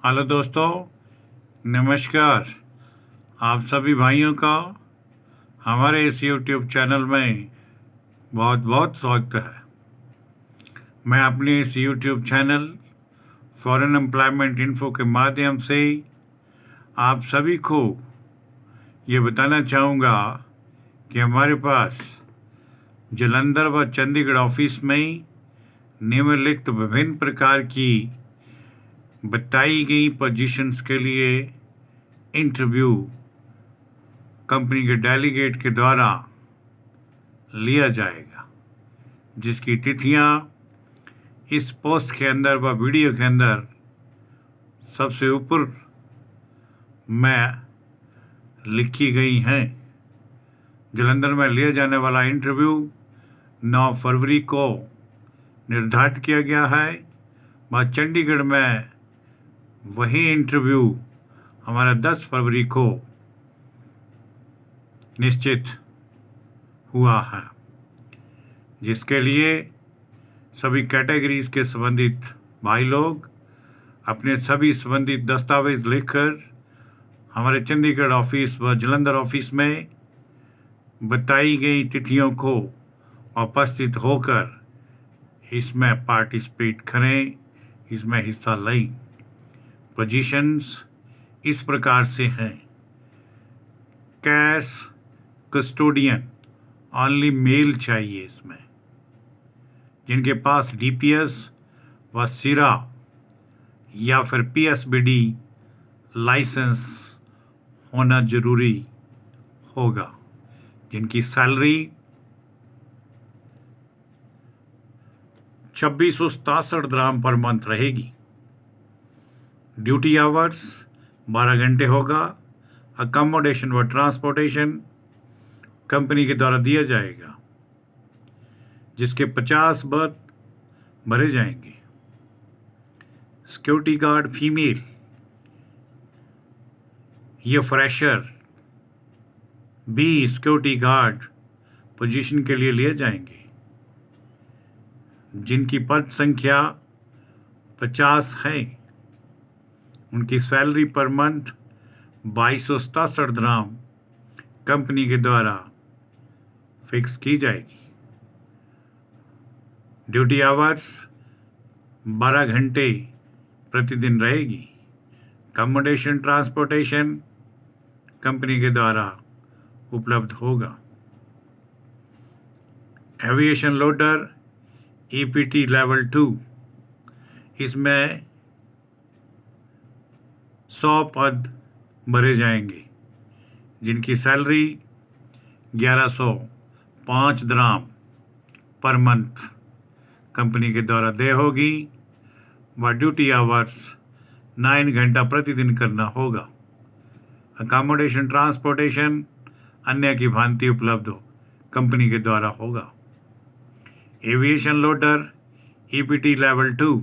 Hello दोस्तों, नमस्कार। आप सभी भाइयों का हमारे इस YouTube चैनल में बहुत बहुत स्वागत है। मैं अपने इस YouTube channel foreign employment info के माध्यम से आप सभी को ये बताना चाहूँगा कि हमारे पास जालंधर व चंडीगढ़ ऑफिस में निम्नलिखित विभिन्न प्रकार की बताई गई पोजीशंस के लिए इंटरव्यू कंपनी के डेलीगेट के द्वारा लिया जाएगा, जिसकी तिथियां इस पोस्ट के अंदर व वीडियो के अंदर सबसे ऊपर में लिखी गई हैं। जालंधर में लिया जाने वाला इंटरव्यू 9 फरवरी को निर्धारित किया गया है व चंडीगढ़ में वही इंटरव्यू हमारा 10 फरवरी को निश्चित हुआ है, जिसके लिए सभी कैटेगरीज के संबंधित भाई लोग अपने सभी संबंधित दस्तावेज लेकर हमारे चंडीगढ़ ऑफिस व जालंधर ऑफिस में बताई गई तिथियों को उपस्थित होकर इसमें पार्टिसिपेट करें, इसमें हिस्सा लें। पोजीशंस इस प्रकार से हैं: कैश कस्टोडियन, ओनली मेल चाहिए इसमें, जिनके पास डीपीएस व सिरा या फिर पीएसबीडी लाइसेंस होना जरूरी होगा, जिनकी सैलरी 2667 दिरहम पर मंथ रहेगी। ड्यूटी आवर्स 12 घंटे होगा। अकोमोडेशन व ट्रांसपोर्टेशन कंपनी के द्वारा दिया जाएगा, जिसके 50 बर्थ भरे जाएंगे। सिक्योरिटी गार्ड फीमेल, ये फ्रेशर भी सिक्योरिटी गार्ड पोजीशन के लिए लिए जाएंगे, जिनकी पद संख्या 50 है। उनकी सैलरी पर मंथ 2267 दिरहम कंपनी के द्वारा फिक्स की जाएगी। ड्यूटी आवर्स 12 घंटे प्रतिदिन रहेगी। अकोमोडेशन ट्रांसपोर्टेशन कंपनी के द्वारा उपलब्ध होगा। एविएशन लोडर ईपीटी लेवल 2, इसमें 100 पद भरे जाएंगे, जिनकी सैलरी 1105 दिरहम पर मंथ कंपनी के द्वारा देय होगी व ड्यूटी आवर्स 9 घंटा प्रतिदिन करना होगा। अकोमोडेशन ट्रांसपोर्टेशन अन्य की भांति उपलब्ध कंपनी के द्वारा होगा। एविएशन लोडर ईपीटी लेवल 2,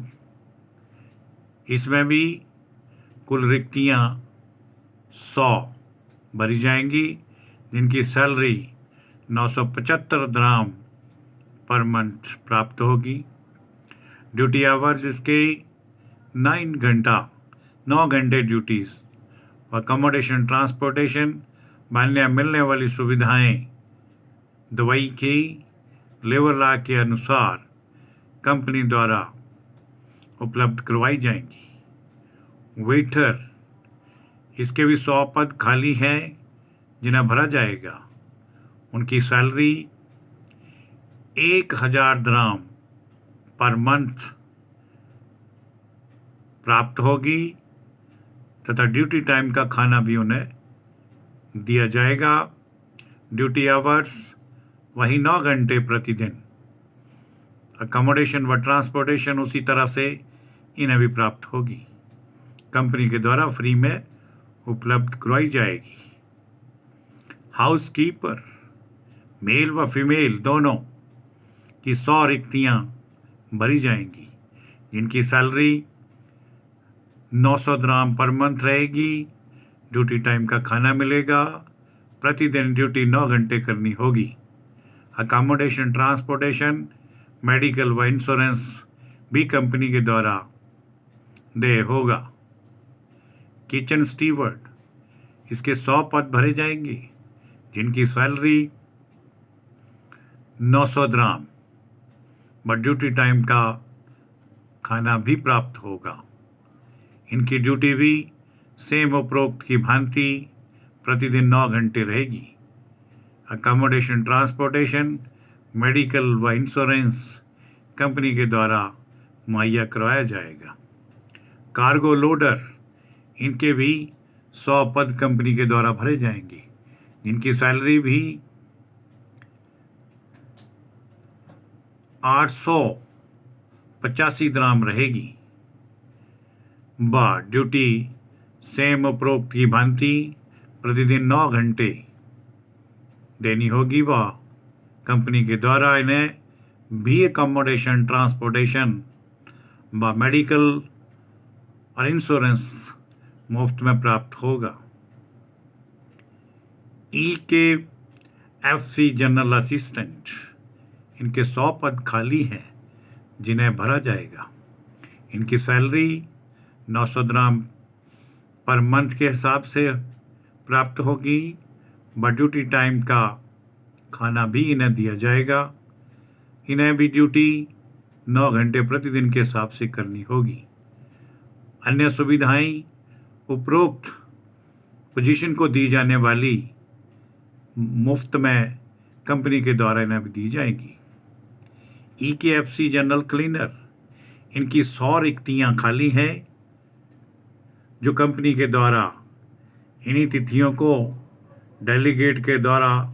इसमें भी कुल रिक्तियां 100 भरी जाएंगी, जिनकी सैलरी 975 दिरहम पर मंथ प्राप्त होगी। ड्यूटी आवर्स इसके 9 घंटे ड्यूटीज। अकोमोडेशन ट्रांसपोर्टेशन मान्य मिलने वाली सुविधाएं दवाई की लेबर लॉ के अनुसार कंपनी द्वारा उपलब्ध करवाई जाएंगी। वेटर, इसके भी 100 पद खाली हैं, जिन्हें भरा जाएगा। उनकी सैलरी 1000 दिरहम पर मंथ प्राप्त होगी तथा ड्यूटी टाइम का खाना भी उन्हें दिया जाएगा। ड्यूटी आवर्स वही 9 घंटे प्रतिदिन। अकोमोडेशन व ट्रांसपोर्टेशन उसी तरह से इन्हें भी प्राप्त होगी, कंपनी के द्वारा फ्री में उपलब्ध करवाई जाएगी। हाउसकीपर मेल व फीमेल दोनों की 100 रिक्तियां भरी जाएंगी, जिनकी सैलरी 900 दिरहम पर मंथ रहेगी। ड्यूटी टाइम का खाना मिलेगा। प्रतिदिन ड्यूटी 9 घंटे करनी होगी। अकोमोडेशन ट्रांसपोर्टेशन मेडिकल व इंश्योरेंस भी कंपनी के द्वारा देय होगा। किचन स्टीवर्ड, इसके 100 पद भरे जाएंगे जिनकी salary 900 dirham, but duty time का खाना भी प्राप्त होगा। इनकी ड्यूटी भी सेम उपरोक्त की भांति प्रतिदिन 9 घंटे रहेगी। अकोमोडेशन, ट्रांसपोर्टेशन, मेडिकल व इंश्योरेंस कंपनी के द्वारा मुहैया करवाया जाएगा। कार्गो लोडर, इनके भी 100 पद कंपनी के द्वारा भरे जाएंगे जिनकी सैलरी भी 885 दिरहम रहेगी। ड्यूटी सेम उपरोक्त की भांति प्रतिदिन 9 घंटे देनी होगी। कंपनी के द्वारा इन्हें भी अकोमोडेशन, ट्रांसपोर्टेशन व मेडिकल और इंश्योरेंस मुफ्त में प्राप्त होगा। EKFC जनरल असिस्टेंट, इनके 100 पद खाली हैं जिन्हें भरा जाएगा। इनकी सैलरी 900 दिरहम पर मंथ के हिसाब से प्राप्त होगी, बट ड्यूटी टाइम का खाना भी इन्हें दिया जाएगा। इन्हें भी ड्यूटी 9 घंटे प्रतिदिन के हिसाब से करनी होगी। अन्य सुविधाएं उपरोक्त पोजीशन को दी जाने वाली मुफ्त में कंपनी के द्वारा इन्हें भी दी जाएगी। EKFC जनरल क्लीनर, इनकी 100 रिक्तियां खाली हैं जो कंपनी के द्वारा इन्हीं तिथियों को डेलीगेट के द्वारा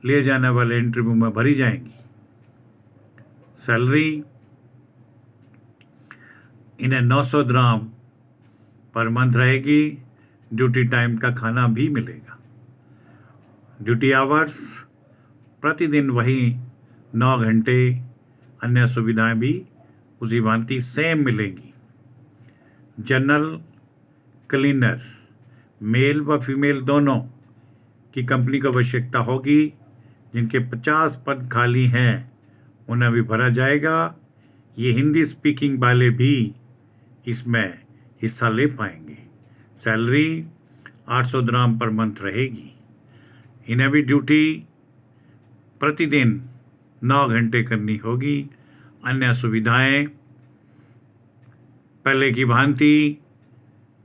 लिए जाने वाले इंटरव्यू में भरी जाएंगी। सैलरी इन्हें 900 दिरहम पर मंथ रहेगी। ड्यूटी टाइम का खाना भी मिलेगा। ड्यूटी आवर्स प्रतिदिन वही 9 घंटे। अन्य सुविधाएं भी उसी भांति सेम मिलेंगी। जनरल क्लीनर, मेल व फीमेल दोनों की कंपनी को आवश्यकता होगी। जिनके 50 पद खाली हैं उन्हें भी भरा जाएगा। ये हिंदी स्पीकिंग वाले भी इसमें हिस्सा ले पाएंगे। सैलरी 800 दिरहम पर मंथ रहेगी। इन्हें भी ड्यूटी प्रतिदिन 9 घंटे करनी होगी। अन्य सुविधाएं पहले की भांति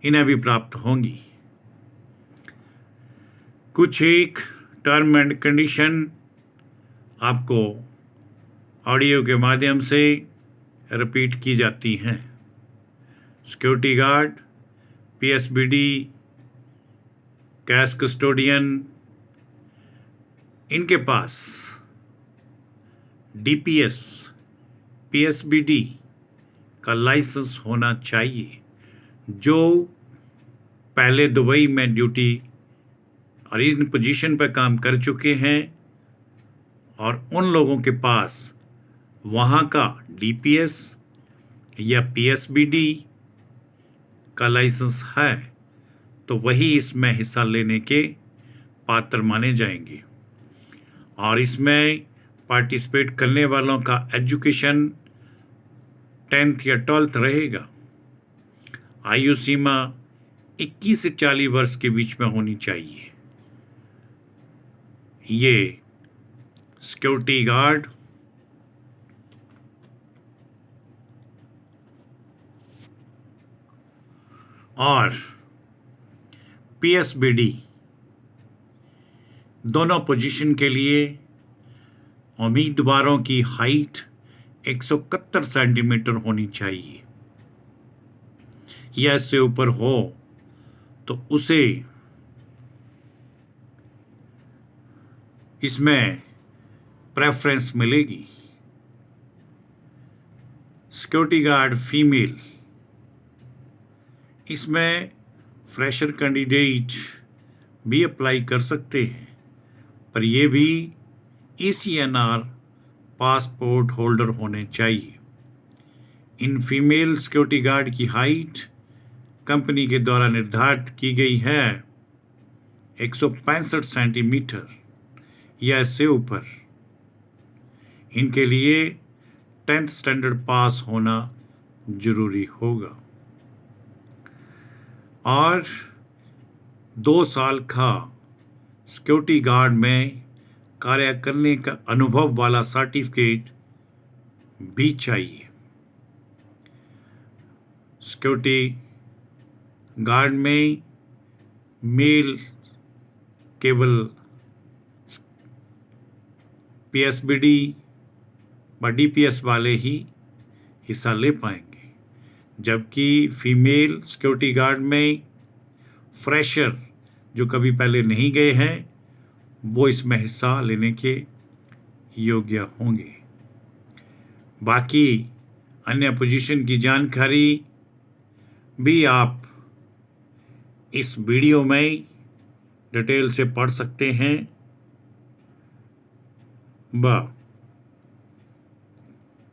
इन्हें भी प्राप्त होंगी। कुछ एक टर्म एंड कंडीशन आपको ऑडियो के माध्यम से रिपीट की जाती हैं। Security guard, PSBD, cash custodian, इनके पास DPS, PSBD का लाइसेंस होना चाहिए जो पहले दुबई में ड्यूटी और इन पोजीशन पर काम कर चुके हैं, और उन लोगों के पास वहाँ का DPS या PSBD का लाइसेंस है तो वही इसमें हिस्सा लेने के पात्र माने जाएंगे। और इसमें पार्टिसिपेट करने वालों का एजुकेशन 10th या 12th रहेगा। आयु सीमा 21 से 40 वर्ष के बीच में होनी चाहिए। ये सिक्योरिटी गार्ड और PSBD दोनों पोजीशन के लिए उम्मीदवारों की हाइट 171 सेंटीमीटर होनी चाहिए, या इससे ऊपर हो तो उसे इसमें प्रेफरेंस मिलेगी। सिक्योरिटी गार्ड फीमेल, इसमें फ्रेशर कैंडिडेट भी अप्लाई कर सकते हैं, पर ये भी ACNR पासपोर्ट होल्डर होने चाहिए। इन फीमेल सिक्योरिटी गार्ड की हाइट कंपनी के द्वारा निर्धारित की गई है 165 सेंटीमीटर या इससे ऊपर। इनके लिए 10th स्टैंडर्ड पास होना जरूरी होगा। और 2 साल का सिक्योरिटी गार्ड में कार्य करने का अनुभव वाला सर्टिफिकेट भी चाहिए। सिक्योरिटी गार्ड में मेल केवल पीएसबीडी व डीपीएस वाले ही हिस्सा ले पाएंगे, जबकि फीमेल सिक्योरिटी गार्ड में फ्रेशर जो कभी पहले नहीं गए हैं वो इसमें हिस्सा लेने के योग्य होंगे। बाकी अन्य पोजीशन की जानकारी भी आप इस वीडियो में डिटेल से पढ़ सकते हैं।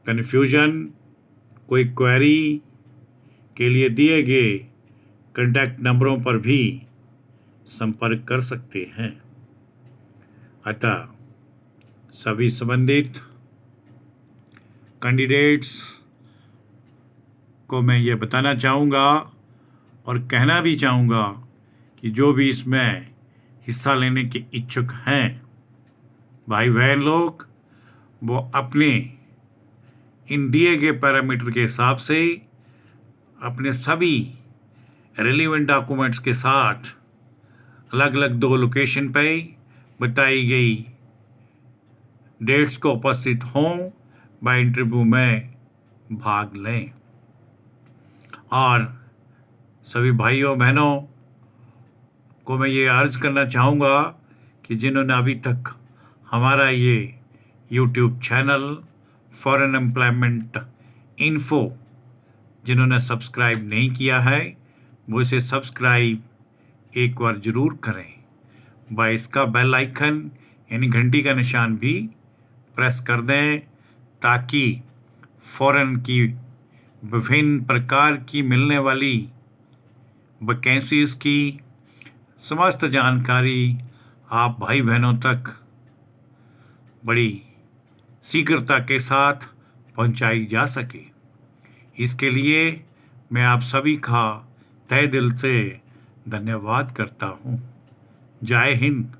कन्फ्यूजन कोई क्वेरी के लिए दिए गए कॉन्टैक्ट नंबरों पर भी संपर्क कर सकते हैं। अतः सभी संबंधित कैंडिडेट्स को मैं ये बताना चाहूँगा और कहना भी चाहूँगा कि जो भी इसमें हिस्सा लेने के इच्छुक हैं भाई बहन लोग, वो अपने इन दिए गए पैरामीटर के हिसाब से अपने सभी रिलेवेंट डॉक्यूमेंट्स के साथ अलग अलग 2 लोकेशन पे बताई गई डेट्स को उपस्थित हों, व इंटरव्यू में भाग लें। और सभी भाइयों बहनों को मैं ये अर्ज करना चाहूँगा कि जिन्होंने अभी तक हमारा ये YouTube channel foreign employment info जिन्होंने सब्सक्राइब नहीं किया है वो इसे सब्सक्राइब एक बार ज़रूर करें, व इसका बेल आइकन यानी घंटी का निशान भी प्रेस कर दें, ताकि फॉरेन की विभिन्न प्रकार की मिलने वाली वैकेंसीज की समस्त जानकारी आप भाई बहनों तक बड़ी शीघ्रता के साथ पहुंचाई जा सके। इसके लिए मैं आप सभी का तहे दिल से धन्यवाद करता हूं। जय हिंद।